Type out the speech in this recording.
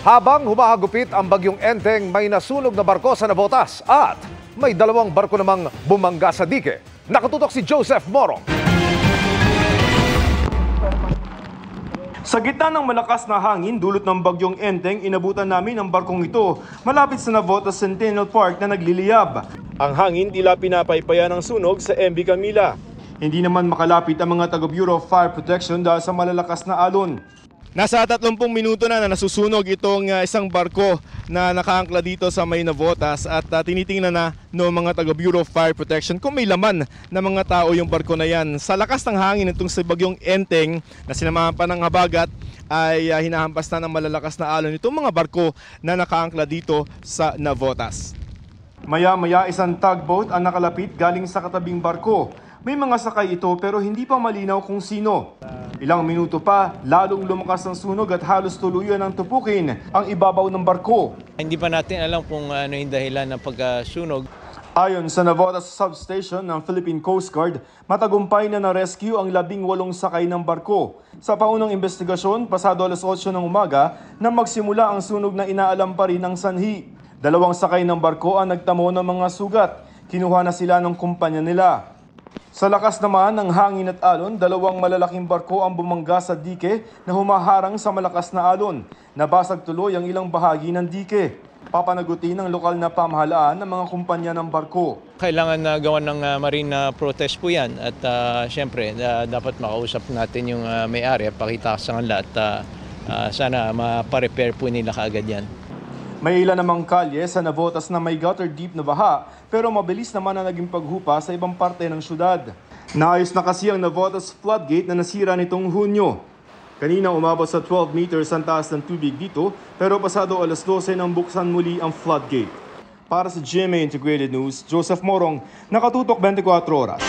Habang humahagupit ang bagyong Enteng, may nasunog na barko sa Navotas at may dalawang barko namang bumangga sa dike. Nakatutok si Joseph Morong. Sa gitna ng malakas na hangin dulot ng bagyong Enteng, inabutan namin ang barkong ito malapit sa Navotas Centennial Park na nagliliyab. Ang hangin tila pinapaypayan ng sunog sa MV Camila. Hindi naman makalapit ang mga taga-Bureau of Fire Protection dahil sa malalakas na alon. Nasa 30 minuto na nasusunog itong isang barko na nakaangkla dito sa may Navotas at tinitingnan na ng mga taga Bureau of Fire Protection kung may laman na mga tao yung barko na yan. Sa lakas ng hangin itong sa bagyong Enteng na sinamahan pa ng habagat ay hinahampas na ng malalakas na alon itong mga barko na nakaangkla dito sa Navotas. Maya-maya isang tugboat ang nakalapit galing sa katabing barko. May mga sakay ito pero hindi pa malinaw kung sino. Ilang minuto pa, lalong lumakas ang sunog at halos tuluyan ang tupukin ang ibabaw ng barko. Hindi pa natin alam kung ano yung dahilan ng pagkasunog. Ayon sa Navotas Substation ng Philippine Coast Guard, matagumpay na na-rescue ang 18 sakay ng barko. Sa paunang investigasyon, pasado alas 8 ng umaga na magsimula ang sunog na inaalam pa rin ng sanhi. 2 sakay ng barko ang nagtamo ng mga sugat. Kinuha na sila ng kumpanya nila. Sa lakas naman ng hangin at alon, 2 malalaking barko ang bumangga sa dike na humaharang sa malakas na alon. Nabasag tuloy ang ilang bahagi ng dike. Papanagutin ng lokal na pamahalaan ng mga kumpanya ng barko. Kailangan na gawan ng marine protest po yan at siyempre dapat makausap natin yung may-ari at pakita sa kanila at sana maparepair po nila kaagad yan. May ilan namang kalye sa Navotas na may gutter deep na baha pero mabilis naman ang naging paghupa sa ibang parte ng syudad. Naayos na kasi ang Navotas floodgate na nasira nitong Hunyo. Kanina umabot sa 12 meters ang taas ng tubig dito pero pasado alas 12 nang buksan muli ang floodgate. Para sa GMA Integrated News, Joseph Morong, nakatutok 24 oras.